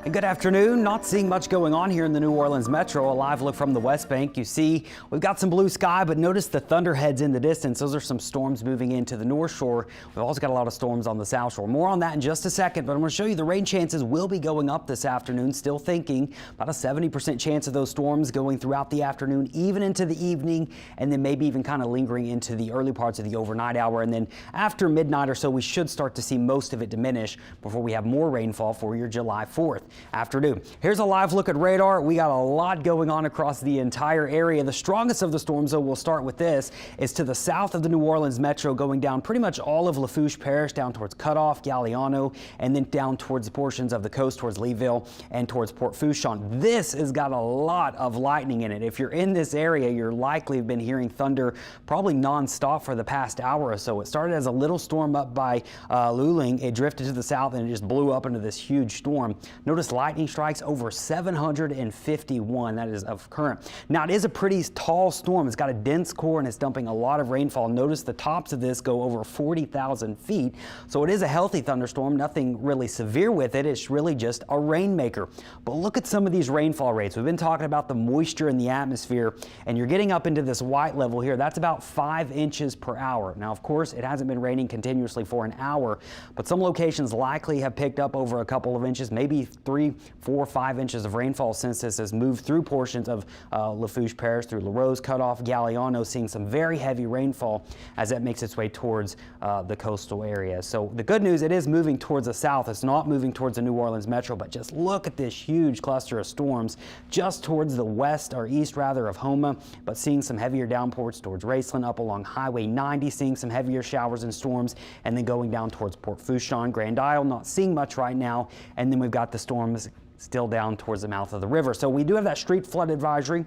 And good afternoon. Not seeing much going on here in the New Orleans metro. A live look from the West Bank. You see we've got some blue sky, but notice the thunderheads in the distance. Those are some storms moving into the North Shore. We've also got a lot of storms on the South Shore. More on that in just a second, but I'm going to show you the rain chances will be going up this afternoon. Still thinking about a 70% chance of those storms going throughout the afternoon, even into the evening, and then maybe even kind of lingering into the early parts of the overnight hour. And then after midnight or so, we should start to see most of it diminish before we have more rainfall for your July 4th afternoon. Here's a live look at radar. We got a lot going on across the entire area. The strongest of the storms, though, we'll start with this, is to the south of the New Orleans metro, going down pretty much all of Lafourche Parish, down towards Cutoff, Galliano, and then down towards the portions of the coast towards Leeville and towards Port Fourchon. This has got a lot of lightning in it. If you're in this area, you're likely have been hearing thunder probably nonstop for the past hour or so. It started as a little storm up by Luling. It drifted to the south and it just blew up into this huge storm. Notice lightning strikes over 751. That is of current. Now it is a pretty tall storm. It's got a dense core and it's dumping a lot of rainfall. Notice the tops of this go over 40,000 feet. So it is a healthy thunderstorm. Nothing really severe with it. It's really just a rainmaker. But look at some of these rainfall rates. We've been talking about the moisture in the atmosphere, and you're getting up into this white level here. That's about 5 inches per hour. Now, of course, it hasn't been raining continuously for an hour, but some locations likely have picked up over a couple of inches, maybe 3, 4, 5 inches of rainfall since this has moved through portions of Lafourche Parish, through LaRose, Cutoff, Galliano, seeing some very heavy rainfall as that makes its way towards the coastal area. So the good news, it is moving towards the south. It's not moving towards the New Orleans metro, but just look at this huge cluster of storms just towards the west, or east rather, of Houma, but seeing some heavier downpours towards Raceland, up along Highway 90, seeing some heavier showers and storms, and then going down towards Port Fourchon, Grand Isle, not seeing much right now, and then we've got the storms still down towards the mouth of the river. So we do have that street flood advisory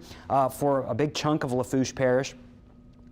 for a big chunk of Lafourche Parish,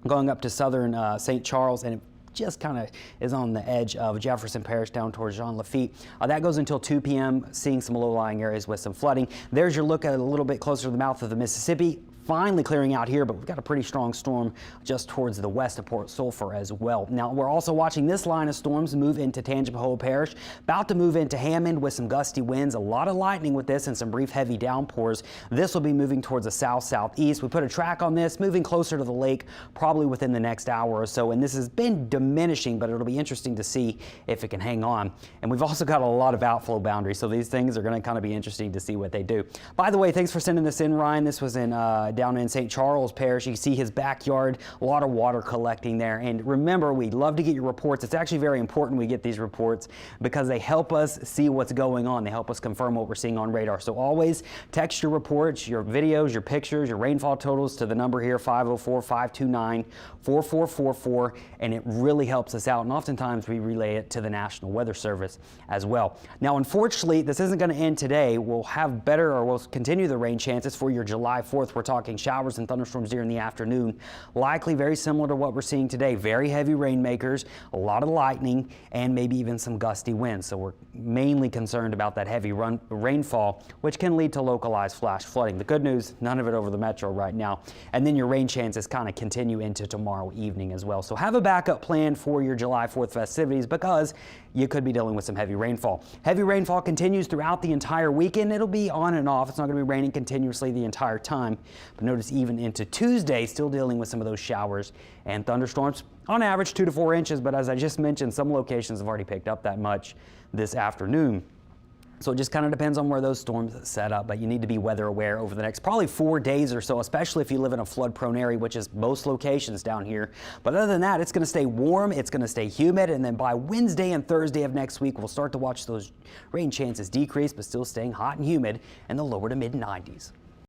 going up to southern St. Charles, and it just kind of is on the edge of Jefferson Parish down towards Jean Lafitte. That goes until 2 p.m., seeing some low-lying areas with some flooding. There's your look at a little bit closer to the mouth of the Mississippi. Finally clearing out here, but we've got a pretty strong storm just towards the west of Port Sulphur as well. Now, we're also watching this line of storms move into Tangipahoa Parish, about to move into Hammond with some gusty winds, a lot of lightning with this, and some brief heavy downpours. This will be moving towards the south-southeast. We put a track on this, moving closer to the lake probably within the next hour or so, and this has been diminishing, but it'll be interesting to see if it can hang on. And we've also got a lot of outflow boundaries, so these things are going to kind of be interesting to see what they do. By the way, thanks for sending this in, Ryan. This was in down in St. Charles Parish. You can see his backyard, a lot of water collecting there. And remember, we love to get your reports. It's actually very important we get these reports because they help us see what's going on. They help us confirm what we're seeing on radar. So always text your reports, your videos, your pictures, your rainfall totals to the number here, 504-529-4444, and it really helps us out. And oftentimes we relay it to the National Weather Service as well. Now, unfortunately, this isn't going to end today. We'll have better, or we'll continue the rain chances for your July 4th. We're talking showers and thunderstorms during the afternoon, likely very similar to what we're seeing today. Very heavy rainmakers, a lot of lightning, and maybe even some gusty winds. So we're mainly concerned about that heavy rainfall, which can lead to localized flash flooding. The good news, none of it over the metro right now. And then your rain chances kind of continue into tomorrow evening as well. So have a backup plan for your July 4th festivities, because you could be dealing with some heavy rainfall. Heavy rainfall continues throughout the entire weekend. It'll be on and off. It's not going to be raining continuously the entire time. But notice even into Tuesday, still dealing with some of those showers and thunderstorms. On average, 2 to 4 inches. But as I just mentioned, some locations have already picked up that much this afternoon. So it just kind of depends on where those storms set up, but you need to be weather aware over the next probably 4 days or so, especially if you live in a flood prone area, which is most locations down here. But other than that, it's going to stay warm, it's going to stay humid, and then by Wednesday and Thursday of next week, we'll start to watch those rain chances decrease, but still staying hot and humid in the lower to mid 90s.